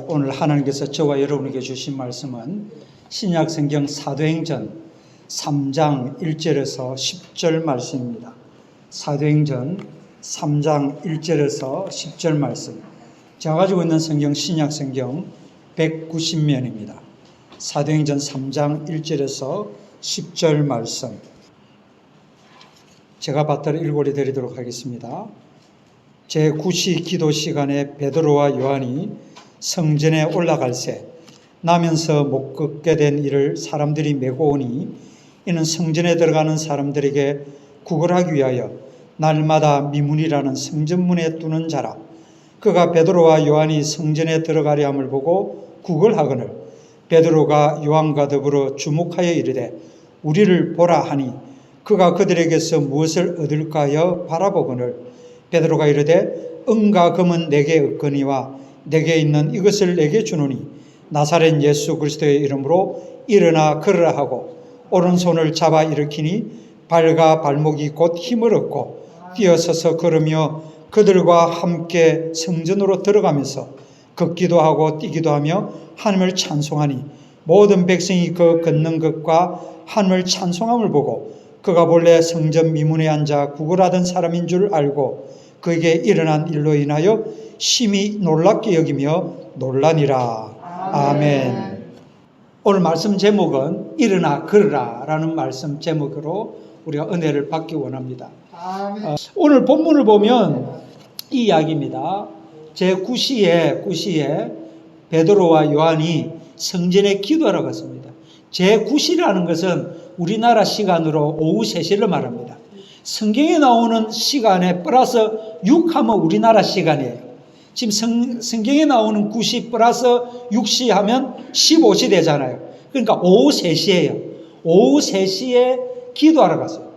오늘 하나님께서 저와 여러분에게 주신 말씀은 신약성경 사도행전 3장 1절에서 10절 말씀입니다. 사도행전 3장 1절에서 10절 말씀. 제가 가지고 있는 성경 신약성경 190면입니다. 사도행전 3장 1절에서 10절 말씀. 제가 받들어 읽어 드리도록 하겠습니다. 제9시 기도 시간에 베드로와 요한이 성전에 올라갈새 나면서 못 걷게 된 이를 사람들이 메고 오니 이는 성전에 들어가는 사람들에게 구걸하기 위하여 날마다 미문이라는 성전문에 두는 자라. 그가 베드로와 요한이 성전에 들어가려 함을 보고 구걸하거늘 베드로가 요한과 더불어 주목하여 이르되 우리를 보라 하니 그가 그들에게서 무엇을 얻을까 하여 바라보거늘 베드로가 이르되 은과 금은 내게 없거니와 내게 있는 이것을 내게 주노니 나사렛 예수 그리스도의 이름으로 일어나 걸으라 하고 오른손을 잡아 일으키니 발과 발목이 곧 힘을 얻고 뛰어서서 걸으며 그들과 함께 성전으로 들어가면서 걷기도 하고 뛰기도 하며 하나님을 찬송하니 모든 백성이 그 걷는 것과 하나님을 찬송함을 보고 그가 본래 성전 미문에 앉아 구걸하던 사람인 줄 알고 그에게 일어난 일로 인하여 심히 놀랍게 여기며 놀라니라. 아멘. 오늘 말씀 제목은 일어나 걸으라 라는 말씀 제목으로 우리가 은혜를 받기 원합니다. 오늘 본문을 보면 이 이야기입니다. 제9시에 베드로와 요한이 성전에 기도하러 갔습니다. 제9시라는 것은 우리나라 시간으로 오후 3시를 말합니다. 성경에 나오는 시간에 플러스 6하면 우리나라 시간이에요. 지금 성경에 나오는 9시 플러스 6시 하면 15시 되잖아요. 그러니까 오후 3시예요. 오후 3시에 기도하러 갔어요.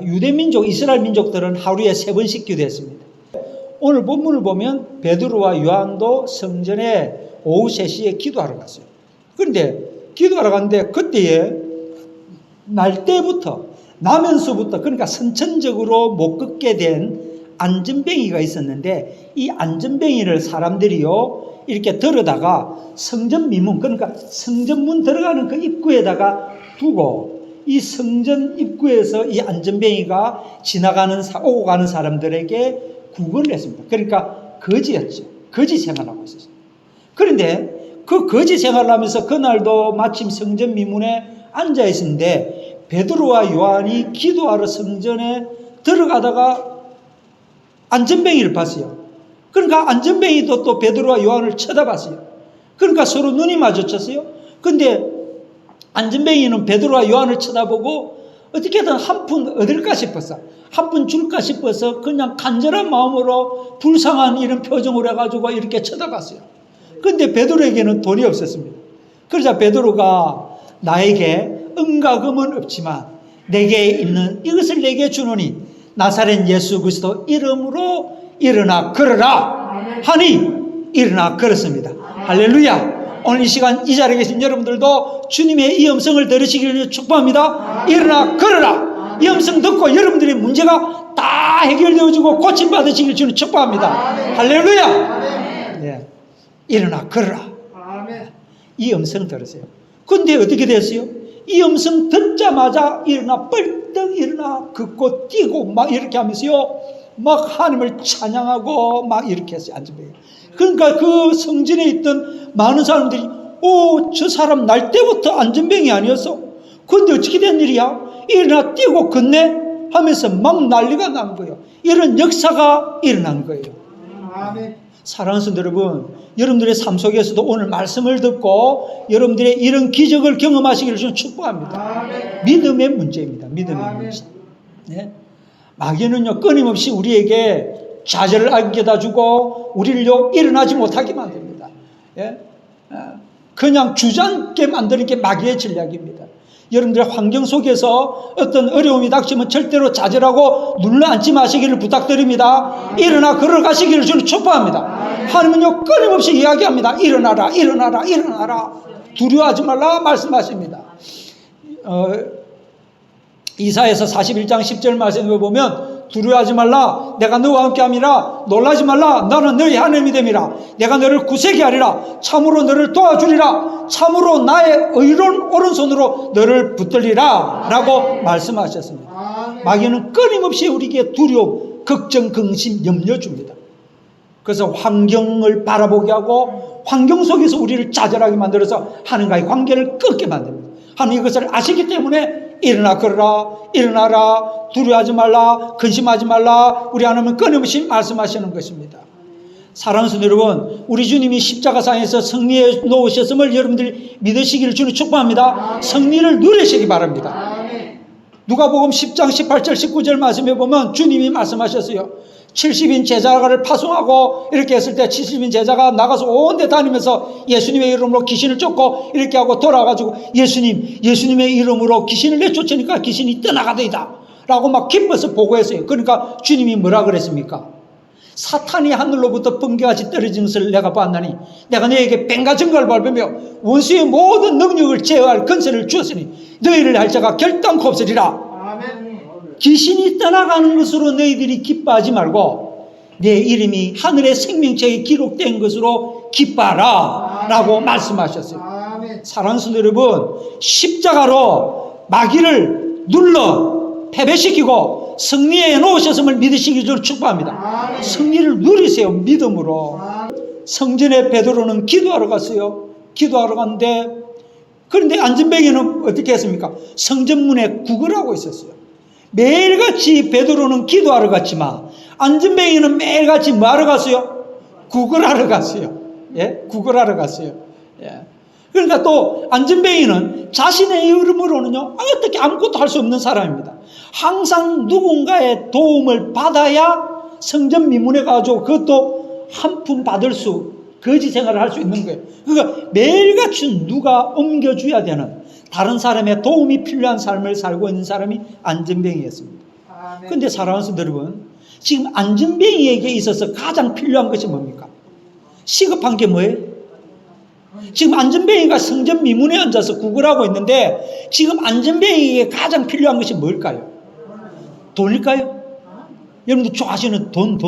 유대민족, 이스라엘 민족들은 하루에 3번씩 기도했습니다. 오늘 본문을 보면 베드로와 요한도 성전에 오후 3시에 기도하러 갔어요. 그런데 기도하러 갔는데 그때에 날때부터 나면서부터 그러니까 선천적으로 못 걷게 된 안전뱅이가 있었는데 이 안전뱅이를 사람들이요 이렇게 들어다가 성전 미문 그러니까 성전문 들어가는 그 입구에다가 두고 이 성전 입구에서 이 안전뱅이가 오고 가는 사람들에게 구걸을 했습니다. 그러니까 거지였죠. 거지 생활하고 있었어요. 그런데 그 거지 생활을 하면서 그날도 마침 성전 미문에 앉아 있었는데 베드로와 요한이 기도하러 성전에 들어가다가 안전뱅이를 봤어요. 그러니까 안전뱅이도 또 베드로와 요한을 쳐다봤어요. 그러니까 서로 눈이 마주쳤어요. 근데 안전뱅이는 베드로와 요한을 쳐다보고 어떻게든 한 푼 얻을까 싶었어. 한 푼 줄까 싶어서 그냥 간절한 마음으로 불쌍한 이런 표정을 해가지고 이렇게 쳐다봤어요. 근데 베드로에게는 돈이 없었습니다. 그러자 베드로가 나에게 은과 금은 없지만 내게 있는 이것을 내게 주노니 나사렛 예수 그리스도 이름으로 일어나 걸으라 하니 일어나 걸었습니다. 할렐루야. 오늘 이 시간 이 자리에 계신 여러분들도 주님의 이 음성을 들으시기를 축복합니다. 일어나 걸으라. 이 음성 듣고 여러분들의 문제가 다 해결되어지고 고침받으시기를 주님 축복합니다. 할렐루야. 네. 일어나 걸으라. 이 음성 들으세요. 근데 어떻게 됐어요? 이 음성 듣자마자 일어나 벌떡 일어나 걷고 뛰고 막 이렇게 하면서요 막 하나님을 찬양하고 막 이렇게 했어요. 안전뱅이. 그러니까 그 성전에 있던 많은 사람들이 저 사람 날 때부터 안전뱅이 아니었어? 근데 어떻게 된 일이야? 일어나 뛰고 걷네? 하면서 막 난리가 난 거예요. 이런 역사가 일어난 거예요. 아멘. 사랑하는 성도 여러분, 여러분들의 삶 속에서도 오늘 말씀을 듣고 여러분들의 이런 기적을 경험하시기를 저는 축복합니다. 믿음의 문제입니다. 믿음의 문제. 네? 마귀는요 끊임없이 우리에게 좌절을 안겨다 주고 우리를요 일어나지 못하게 만듭니다. 예? 그냥 주저앉게 만드는 게 마귀의 전략입니다. 여러분들의 환경 속에서 어떤 어려움이 닥치면 절대로 좌절하고 눌러앉지 마시기를 부탁드립니다. 일어나 걸어가시기를 저는 축복합니다. 하나님은요 끊임없이 이야기합니다. 일어나라 일어나라 일어나라. 두려워하지 말라 말씀하십니다. 이사야서 41장 10절 말씀을 보면 두려워하지 말라. 내가 너와 함께함이라. 놀라지 말라. 나는 너희 하나님이 됨이라. 내가 너를 구세게 하리라. 참으로 너를 도와주리라. 참으로 나의 의로운 오른손으로 너를 붙들리라. 라고 말씀하셨습니다. 마귀는 끊임없이 우리에게 두려움, 걱정, 근심, 염려 줍니다. 그래서 환경을 바라보게 하고 환경 속에서 우리를 좌절하게 만들어서 하나님과의 관계를 끊게 만듭니다. 하나님 이것을 아시기 때문에 일어나 걸어라, 일어나라, 두려워하지 말라, 근심하지 말라, 우리 하나님은 끊임없이 말씀하시는 것입니다. 사랑하는 성도 여러분, 우리 주님이 십자가상에서 승리해 놓으셨음을 여러분들이 믿으시기를 주님 축복합니다. 승리를 누리시기 바랍니다. 누가복음 10장 18절 19절 말씀해 보면 주님이 말씀하셨어요. 70인 제자를 파송하고 이렇게 했을 때 70인 제자가 나가서 온 데 다니면서 예수님의 이름으로 귀신을 쫓고 이렇게 하고 돌아가지고 예수님의 이름으로 귀신을 내쫓으니까 귀신이 떠나가더이다 라고 막 기뻐서 보고했어요. 그러니까 주님이 뭐라 그랬습니까? 사탄이 하늘로부터 번개같이 떨어지는 것을 내가 보았나니 내가 너에게 뱀과 증거를 밟으며 원수의 모든 능력을 제어할 권세를 주었으니 너희를 할 자가 결단코 없으리라. 귀신이 떠나가는 것으로 너희들이 기뻐하지 말고 내 이름이 하늘의 생명책에 기록된 것으로 기뻐하라 라고 말씀하셨어요. 사랑하는 성도 여러분, 십자가로 마귀를 눌러 패배시키고 승리해 놓으셨음을 믿으시기 를 축복합니다. 승리를 누리세요. 믿음으로. 성전에 베드로는 기도하러 갔어요. 기도하러 갔는데 그런데 안전뱅이는 어떻게 했습니까? 성전문에 구걸하고 있었어요. 매일같이 베드로는 기도하러 갔지만 안전뱅이는 매일같이 뭐하러 갔어요? 구걸하러 갔어요. 예? 구걸하러 갔어요. 예. 그러니까 또 안전뱅이는 자신의 이름으로는요 어떻게 아무것도 할 수 없는 사람입니다. 항상 누군가의 도움을 받아야 성전 미문에 가지고 그것도 한 푼 받을 수 거지 생활을 할 수 있는 거예요. 그러니까 매일같이 누가 옮겨줘야 되는 다른 사람의 도움이 필요한 삶을 살고 있는 사람이 안전뱅이였습니다. 그런데 사랑하는 성도 여러분, 지금 안전뱅이에게 있어서 가장 필요한 것이 뭡니까? 시급한 게 뭐예요? 지금 안전뱅이가 성전 미문에 앉아서 구걸하고 있는데 지금 안전뱅이에게 가장 필요한 것이 뭘까요? 돈일까요? 여러분들 좋아하시는 돈.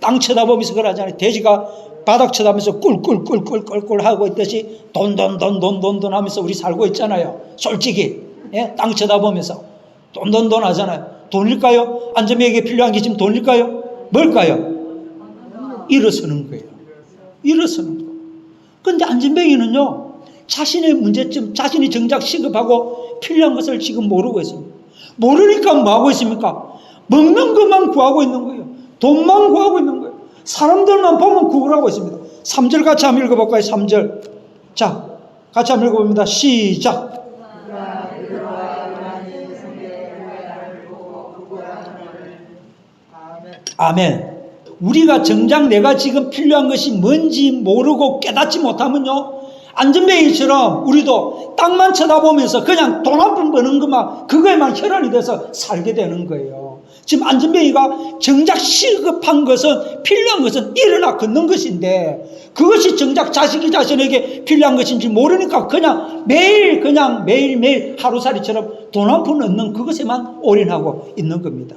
땅 쳐다보면서 그러잖아요. 돼지가 바닥 쳐다보면서 꿀꿀꿀꿀꿀꿀 하고 있듯이 돈 하면서 우리 살고 있잖아요. 솔직히 예? 땅 쳐다보면서 돈 하잖아요. 돈일까요? 안전뱅이에게 필요한 게 지금 돈일까요? 뭘까요? 일어서는 거예요. 일어서는 거. 그런데 안전뱅이는요 자신의 문제점, 자신이 정작 시급하고 필요한 것을 지금 모르고 있습니다. 모르니까 뭐 하고 있습니까? 먹는 것만 구하고 있는 거예요. 돈만 구하고 있는 거예요. 사람들만 보면 구걸하고 있습니다. 3절 같이 한번 읽어볼까요? 3절. 자, 같이 한번 읽어봅니다. 시작. 아멘. 우리가 정작 내가 지금 필요한 것이 뭔지 모르고 깨닫지 못하면요 안전뱅이처럼 우리도 땅만 쳐다보면서 그냥 돈 한 푼 버는 것만 그거에만 혈안이 돼서 살게 되는 거예요. 지금 안전뱅이가 정작 시급한 것은 필요한 것은 일어나 걷는 것인데 그것이 정작 자신에게 필요한 것인지 모르니까 그냥 매일 하루살이처럼 돈 한 푼 얻는 그것에만 올인하고 있는 겁니다.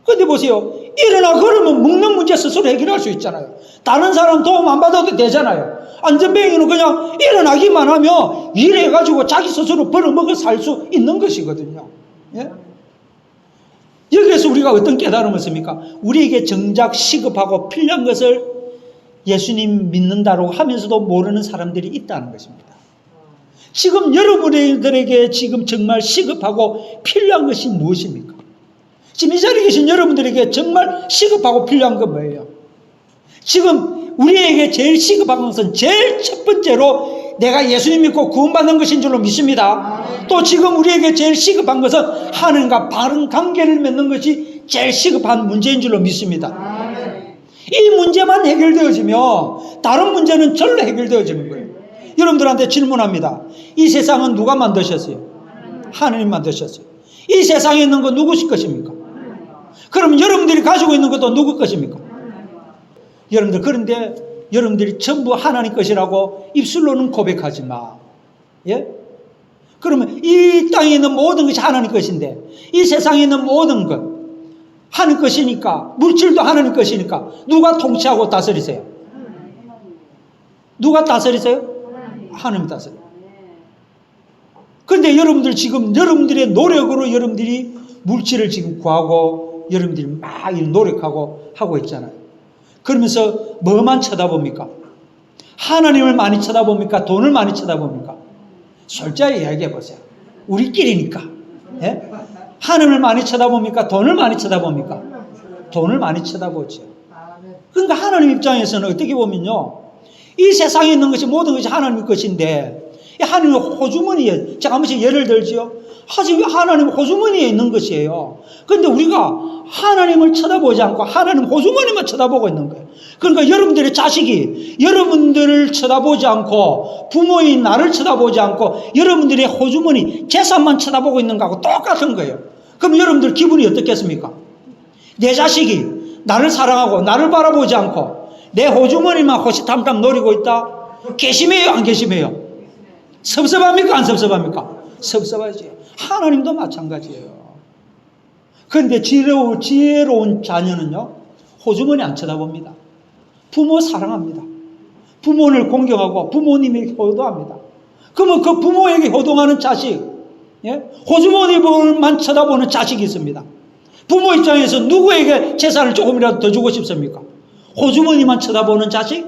근데 보세요. 일어나 걸으면 먹는 문제 스스로 해결할 수 있잖아요. 다른 사람 도움 안 받아도 되잖아요. 안전뱅이는 그냥 일어나기만 하면 일해가지고 자기 스스로 벌어먹어 살 수 있는 것이거든요. 예? 여기에서 우리가 어떤 깨달음을 씁니까? 우리에게 정작 시급하고 필요한 것을 예수님 믿는다고 하면서도 모르는 사람들이 있다는 것입니다. 지금 여러분들에게 지금 정말 시급하고 필요한 것이 무엇입니까? 지금 이 자리에 계신 여러분들에게 정말 시급하고 필요한 건 뭐예요? 지금 우리에게 제일 시급한 것은 제일 첫 번째로 내가 예수님 믿고 구원받는 것인 줄로 믿습니다. 또 지금 우리에게 제일 시급한 것은 하나님과 바른 관계를 맺는 것이 제일 시급한 문제인 줄로 믿습니다. 이 문제만 해결되어지면 다른 문제는 절로 해결되어지는 거예요. 여러분들한테 질문합니다. 이 세상은 누가 만드셨어요? 하나님 만드셨어요. 이 세상에 있는 건 누구실 것입니까? 그럼 여러분들이 가지고 있는 것도 누구 것입니까? 여러분들, 그런데 여러분들이 전부 하나님 것이라고 입술로는 고백하지 마. 예? 그러면 이 땅에 있는 모든 것이 하나님 것인데, 이 세상에 있는 모든 것 하나님 것이니까, 물질도 하나님 것이니까 누가 통치하고 다스리세요? 누가 다스리세요? 하나님 다스려요. 그런데 여러분들 지금 여러분들의 노력으로 여러분들이 물질을 지금 구하고 여러분들이 막 노력하고 하고 있잖아요. 그러면서 뭐만 쳐다봅니까? 하나님을 많이 쳐다봅니까? 돈을 많이 쳐다봅니까? 솔직하게 이야기해 보세요. 우리끼리니까. 예? 하나님을 많이 쳐다봅니까? 돈을 많이 쳐다봅니까? 돈을 많이 쳐다보죠. 그러니까 하나님 입장에서는 어떻게 보면요, 이 세상에 있는 것이 모든 것이 하나님 것인데, 하나님의 호주머니에, 제가 한 번씩 예를 들지요. 하나님 호주머니에 있는 것이에요. 그런데 우리가 하나님을 쳐다보지 않고 하나님 호주머니만 쳐다보고 있는 거예요. 그러니까 여러분들의 자식이 여러분들을 쳐다보지 않고, 부모인 나를 쳐다보지 않고 여러분들의 호주머니, 재산만 쳐다보고 있는 거하고 똑같은 거예요. 그럼 여러분들 기분이 어떻겠습니까? 내 자식이 나를 사랑하고 나를 바라보지 않고 내 호주머니만 호시탐탐 노리고 있다? 괘씸해요, 안 괘씸해요? 섭섭합니까, 안 섭섭합니까? 섭섭하지. 하나님도 마찬가지예요. 그런데 지혜로운 자녀는요, 호주머니 안 쳐다봅니다. 부모 사랑합니다. 부모를 공경하고 부모님에게 효도합니다. 그러면 그 부모에게 효동하는 자식, 예? 호주머니만 쳐다보는 자식이 있습니다. 부모 입장에서 누구에게 재산을 조금이라도 더 주고 싶습니까? 호주머니만 쳐다보는 자식?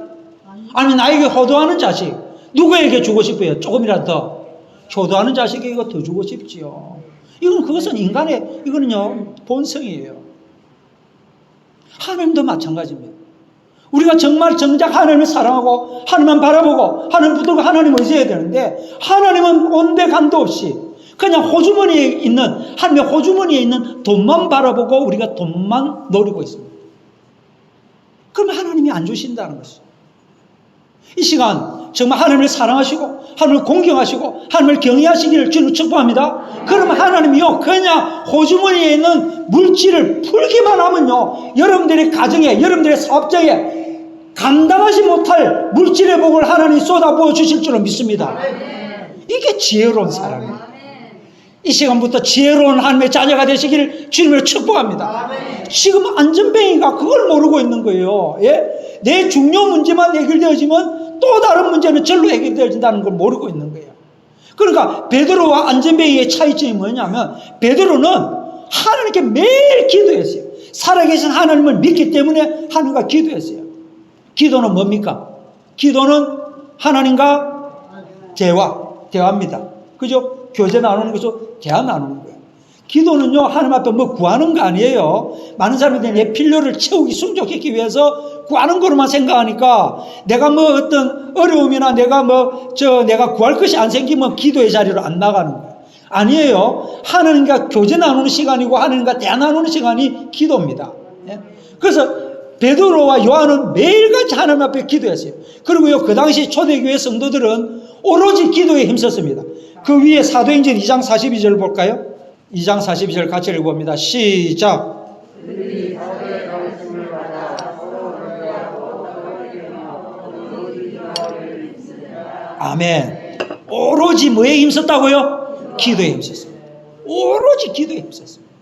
아니면 나에게 효도하는 자식? 누구에게 주고 싶어요? 조금이라도 더 효도하는 자식에게 더 주고 싶지요. 그것은 인간의, 이거는요, 본성이에요. 하나님도 마찬가지입니다. 우리가 정말 정작 하나님을 사랑하고 하나님만 바라보고 하나님 붙들고 하나님 의지해야 되는데, 하나님은 온데간도 없이 그냥 호주머니에 있는, 하나님의 호주머니에 있는 돈만 바라보고 우리가 돈만 노리고 있습니다. 그러면 하나님이 안 주신다는 것이죠. 이 시간 정말 하나님을 사랑하시고 하나님을 공경하시고 하나님을 경외하시기를 주님 축복합니다. 그러면 하나님이요, 그냥 호주머니에 있는 물질을 풀기만 하면요, 여러분들의 가정에, 여러분들의 사업장에 감당하지 못할 물질의 복을 하나님이 쏟아부어 주실 줄로 믿습니다. 이게 지혜로운 사람이에요. 이 시간부터 지혜로운 하나님의 자녀가 되시기를 주님을 축복합니다. 지금 안전뱅이가 그걸 모르고 있는 거예요. 예? 내 중요 문제만 해결되어지면 또 다른 문제는 절로 해결되어진다는 걸 모르고 있는 거예요. 그러니까 베드로와 안전뱅이의 차이점이 뭐냐면, 베드로는 하나님께 매일 기도했어요. 살아계신 하나님을 믿기 때문에 하나님과 기도했어요. 기도는 뭡니까? 기도는 하나님과 대화입니다. 그죠? 교제 나누는 것도 대화 나누는 거예요. 기도는요, 하나님 앞에 뭐 구하는 거 아니에요. 많은 사람들이 내 필요를 채우기, 충족하기 위해서 구하는 거로만 생각하니까, 내가 뭐 어떤 어려움이나 내가 구할 것이 안 생기면 기도의 자리로 안 나가는 거예요. 아니에요. 하나님과 교제 나누는 시간이고 하나님과 대화 나누는 시간이 기도입니다. 예? 그래서 베드로와 요한은 매일같이 하나님 앞에 기도했어요. 그리고요, 그 당시 초대교회 성도들은 오로지 기도에 힘썼습니다. 그 위에 사도행전 2장 42절 볼까요? 2장 42절 같이 읽어봅니다. 시작. 아멘. 오로지 뭐에 힘썼다고요? 기도에 힘썼습니다. 오로지 기도에 힘썼습니다.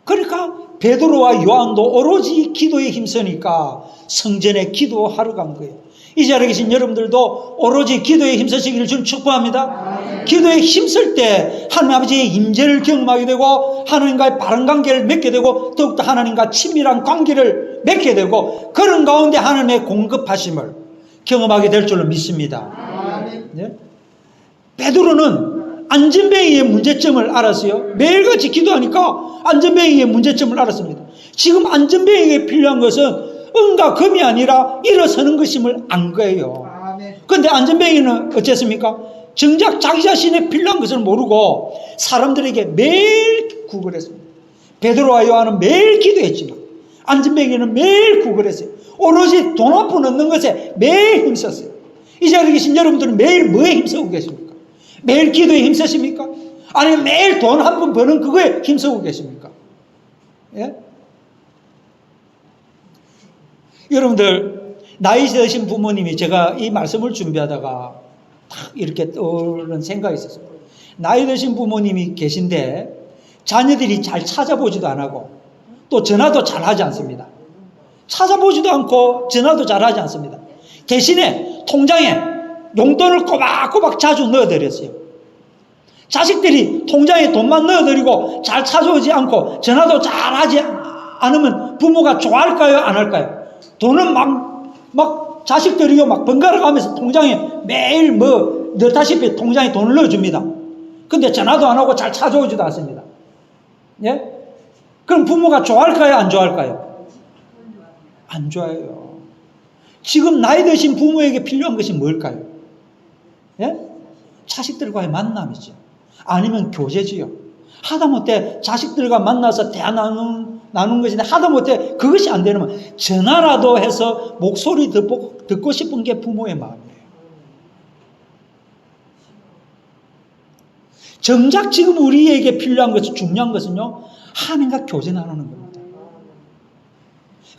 그러니까 베드로와 요한도 오로지 기도에 힘쓰니까 성전에 기도하러 간 거예요. 이 자리에 계신 여러분들도 오로지 기도에 힘쓰시기를 주님 축복합니다. 기도에 힘쓸 때 하나님 아버지의 임재를 경험하게 되고 하나님과의 바른 관계를 맺게 되고 더욱더 하나님과 친밀한 관계를 맺게 되고, 그런 가운데 하나님의 공급하심을 경험하게 될 줄로 믿습니다. 네? 베드로는 안전뱅이의 문제점을 알았어요. 매일같이 기도하니까 안전뱅이의 문제점을 알았습니다. 지금 안전뱅이에 필요한 것은 은과 금이 아니라 일어서는 것임을 안 거예요. 그런데 안전뱅이는 어쨌습니까? 정작 자기 자신의 필요한 것을 모르고 사람들에게 매일 구걸했습니다. 베드로와 요한은 매일 기도했지만 안전뱅이는 매일 구걸했어요. 오로지 돈 한 푼 얻는 것에 매일 힘썼어요. 이 자리에 계신 여러분들은 매일 뭐에 힘쓰고 계십니까? 매일 기도에 힘쓰십니까? 아니면 매일 돈 한 푼 버는 그거에 힘쓰고 계십니까? 예? 여러분들, 나이 드신 부모님이, 제가 이 말씀을 준비하다가 딱 이렇게 떠오르는 생각이 있었어요. 나이 드신 부모님이 계신데 자녀들이 잘 찾아보지도 안 하고 또 전화도 잘 하지 않습니다. 찾아보지도 않고 전화도 잘 하지 않습니다. 대신에 통장에 용돈을 꼬박꼬박 자주 넣어드렸어요. 자식들이 통장에 돈만 넣어드리고 잘 찾아오지 않고 전화도 잘 하지 않으면 부모가 좋아할까요? 안 할까요? 돈은 막 자식들이요 막 번갈아 가면서 통장에 매일 뭐 넣다시피 통장에 돈을 넣어줍니다. 근데 전화도 안 하고 잘 찾아오지도 않습니다. 예? 그럼 부모가 좋아할까요? 안 좋아할까요? 안 좋아해요. 지금 나이 드신 부모에게 필요한 것이 뭘까요? 예? 자식들과의 만남이죠. 아니면 교제지요. 하다못해 자식들과 만나서 대화 나누는 것인데 하다못해 그것이 안 되면 전화라도 해서 목소리 듣고 싶은 게 부모의 마음이에요. 정작 지금 우리에게 필요한 것은 중요한 것은요. 하나님과 교제 나누는 겁니다.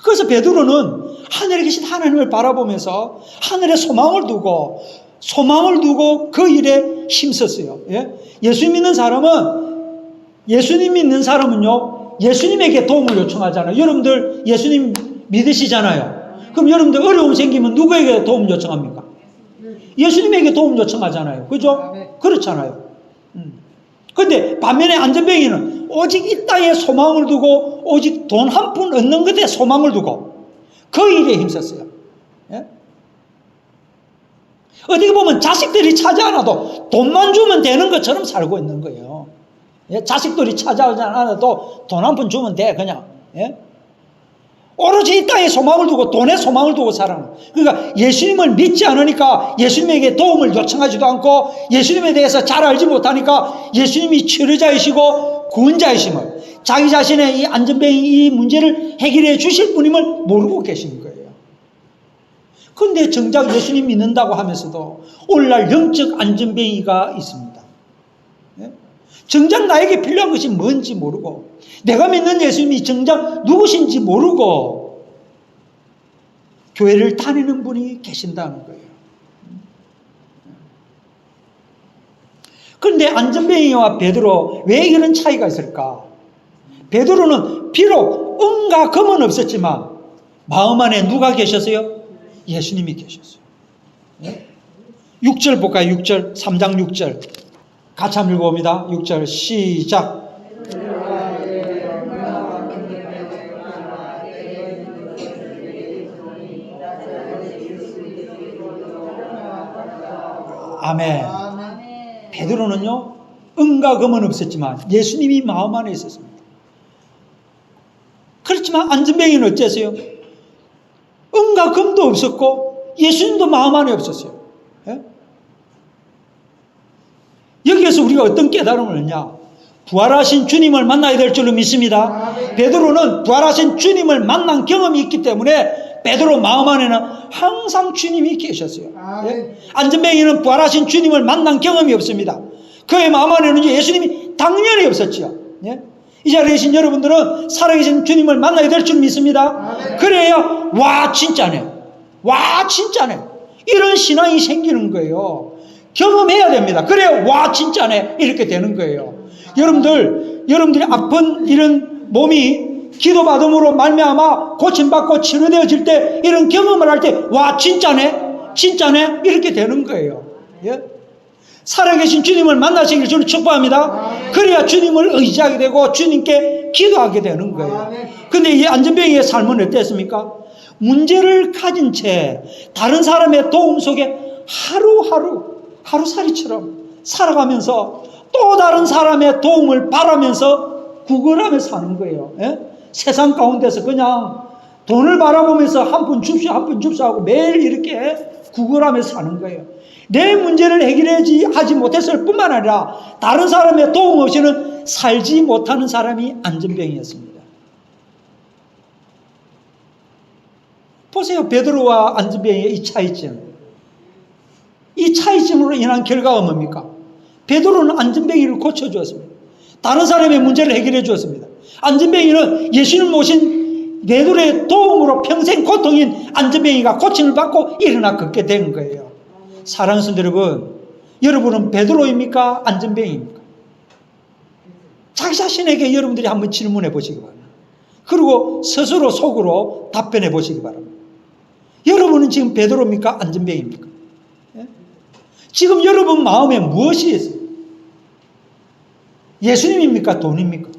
그래서 베드로는 하늘에 계신 하나님을 바라보면서 하늘에 소망을 두고 그 일에 힘썼어요. 예? 예수님 믿는 사람은요, 예수님에게 도움을 요청하잖아요. 여러분들 예수님 믿으시잖아요. 그럼 여러분들 어려움 생기면 누구에게 도움 요청합니까? 예수님에게 도움 요청하잖아요. 그죠? 그렇잖아요. 근데 반면에 안전뱅이는 오직 이 땅에 소망을 두고 오직 돈 한 푼 얻는 것에 소망을 두고 그 일에 힘썼어요. 예? 어떻게 보면 자식들이 차지 않아도 돈만 주면 되는 것처럼 살고 있는 거예요. 예? 자식들이 찾아오지 않아도 돈 한 푼 주면 돼 그냥. 예? 오로지 이 땅에 소망을 두고 돈에 소망을 두고 살아요. 그러니까 예수님을 믿지 않으니까 예수님에게 도움을 요청하지도 않고 예수님에 대해서 잘 알지 못하니까 예수님이 치료자이시고 구원자이심을 자기 자신의 이 안전뱅이 이 문제를 해결해 주실 분임을 모르고 계신 거예요. 그런데 정작 예수님 믿는다고 하면서도 오늘날 영적 안전뱅이가 있습니다. 정작 나에게 필요한 것이 뭔지 모르고 내가 믿는 예수님이 정작 누구신지 모르고 교회를 다니는 분이 계신다는 거예요. 그런데 안전뱅이와 베드로 왜 이런 차이가 있을까? 베드로는 비록 은과 금은 없었지만 마음 안에 누가 계셨어요? 예수님이 계셨어요. 6절 볼까요? 6절 3장 6절 같이 한번 읽어봅니다. 6절 시작. 아멘. 베드로는요 은과 금은 없었지만 예수님이 마음 안에 있었습니다. 그렇지만 안전뱅이는 어땠어요? 은과 금도 없었고 예수님도 마음 안에 없었어요. 예? 여기에서 우리가 어떤 깨달음을 했냐? 부활하신 주님을 만나야 될 줄로 믿습니다. 베드로는 부활하신 주님을 만난 경험이 있기 때문에 베드로 마음 안에는 항상 주님이 계셨어요. 예? 안전뱅이는 부활하신 주님을 만난 경험이 없습니다. 그의 마음 안에는 예수님이 당연히 없었죠. 예? 이 자리에 계신 여러분들은 살아계신 주님을 만나야 될 줄 믿습니다. 그래야 와 진짜네, 와 진짜네 이런 신앙이 생기는 거예요. 경험해야 됩니다. 그래야 와 진짜네 이렇게 되는 거예요. 여러분들이 아픈 이런 몸이 기도받음으로 말미암아 고침받고 치료되어질 때 이런 경험을 할 때 와 진짜네 진짜네 이렇게 되는 거예요. 예? 살아계신 주님을 만나시길 저는 축복합니다. 그래야 주님을 의지하게 되고 주님께 기도하게 되는 거예요. 근데 이 안전뱅이의 삶은 어땠습니까? 문제를 가진 채 다른 사람의 도움 속에 하루살이처럼 살아가면서 또 다른 사람의 도움을 바라면서 구걸하며 사는 거예요. 예? 세상 가운데서 그냥 돈을 바라보면서 한 푼 줍쇼 하고 매일 이렇게 구걸하며 사는 거예요. 내 문제를 해결하지 못했을 뿐만 아니라 다른 사람의 도움 없이는 살지 못하는 사람이 안전뱅이였습니다. 보세요. 베드로와 안전뱅이의 이 차이점. 이 차이점으로 인한 결과가 뭡니까? 베드로는 안전뱅이를 고쳐주었습니다. 다른 사람의 문제를 해결해 주었습니다. 안전뱅이는 예수님 모신 베드로의 도움으로 평생 고통인 안전뱅이가 고침을 받고 일어나 걷게 된 거예요. 사랑하는 성도 여러분, 여러분은 베드로입니까? 안전뱅이입니까? 자기 자신에게 여러분들이 한번 질문해 보시기 바랍니다. 그리고 스스로 속으로 답변해 보시기 바랍니다. 여러분은 지금 베드로입니까? 안전뱅이입니까? 예? 지금 여러분 마음에 무엇이 있어요? 예수님입니까? 돈입니까?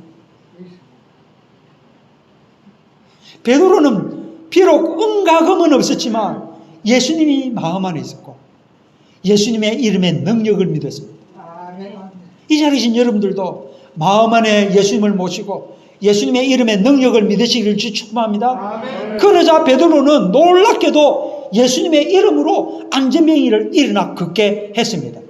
베드로는 비록 은가금은 없었지만 예수님이 마음 안에 있었고 예수님의 이름의 능력을 믿었습니다. 이 자리에 계신 여러분들도 마음 안에 예수님을 모시고 예수님의 이름의 능력을 믿으시기를 축복합니다. 그러자 베드로는 놀랍게도 예수님의 이름으로 안전뱅이를 일어나 걷게 했습니다.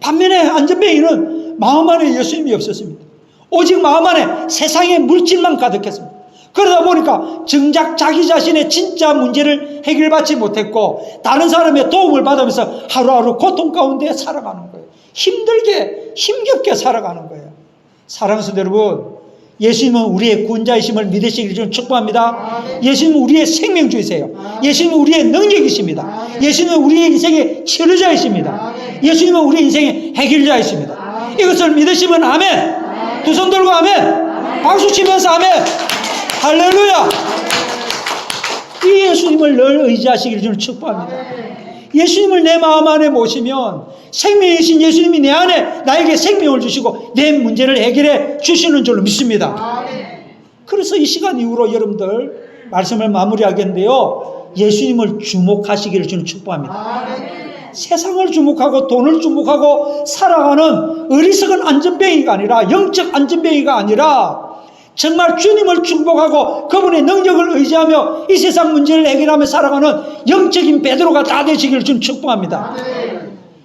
반면에 안전뱅이는 마음 안에 예수님이 없었습니다. 오직 마음 안에 세상의 물질만 가득했습니다. 그러다 보니까 정작 자기 자신의 진짜 문제를 해결받지 못했고 다른 사람의 도움을 받으면서 하루하루 고통 가운데 살아가는 거예요. 힘들게 힘겹게 살아가는 거예요. 사랑하는 성도 여러분, 예수님은 우리의 구원자이심을 믿으시기를 좀 축복합니다. 예수님은 우리의 생명주이세요. 예수님은 우리의 능력이십니다. 예수님은 우리의 인생의 치료자이십니다. 예수님은 우리 인생의 해결자이십니다. 이것을 믿으시면 아멘. 두 손 들고 아멘. 박수 치면서 아멘. 할렐루야. 이 예수님을 늘 의지하시기를 저는 축복합니다. 예수님을 내 마음 안에 모시면 생명이신 예수님이 내 안에 나에게 생명을 주시고 내 문제를 해결해 주시는 줄로 믿습니다. 그래서 이 시간 이후로 여러분들 말씀을 마무리하겠는데요, 예수님을 주목하시기를 저는 축복합니다. 세상을 주목하고 돈을 주목하고 살아가는 어리석은 안전뱅이가 아니라, 영적 안전뱅이가 아니라 정말 주님을 축복하고 그분의 능력을 의지하며 이 세상 문제를 해결하며 살아가는 영적인 베드로가 다 되시기를 좀 축복합니다.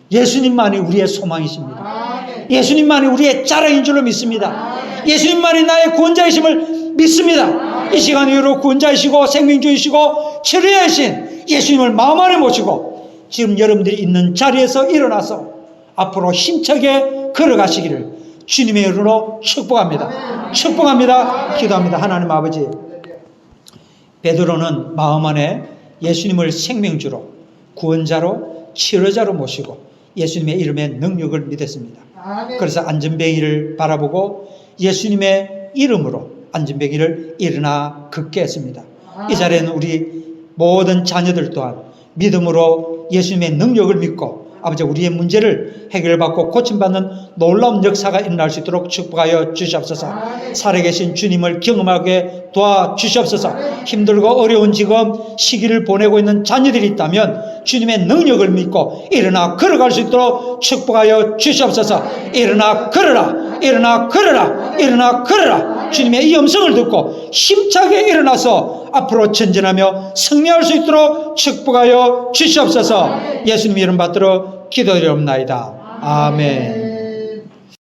예수님만이 우리의 소망이십니다. 예수님만이 우리의 자랑인 줄로 믿습니다. 예수님만이 나의 구원자이심을 믿습니다. 이 시간 이후로 구원자이시고 생명주이시고 치료자이신 예수님을 마음 안에 모시고 지금 여러분들이 있는 자리에서 일어나서 앞으로 힘차게 걸어가시기를 주님의 이름으로 축복합니다. 축복합니다. 기도합니다. 하나님 아버지, 베드로는 마음 안에 예수님을 생명주로, 구원자로, 치료자로 모시고 예수님의 이름의 능력을 믿었습니다. 그래서 안전뱅이를 바라보고 예수님의 이름으로 안전뱅이를 일어나 걷게 했습니다. 이 자리에는 우리 모든 자녀들 또한 믿음으로 예수님의 능력을 믿고 아버지 우리의 문제를 해결받고 고침받는 놀라운 역사가 일어날 수 있도록 축복하여 주시옵소서. 살아계신 주님을 경험하게 도와주시옵소서. 힘들고 어려운 지금 시기를 보내고 있는 자녀들이 있다면 주님의 능력을 믿고 일어나 걸어갈 수 있도록 축복하여 주시옵소서. 일어나 걸어라, 일어나 걸어라, 일어나 걸어라. 주님의 이 음성을 듣고 힘차게 일어나서 앞으로 전진하며 승리할 수 있도록 축복하여 주시옵소서. 예수님 이름 받들어 기도드리옵나이다. 아멘.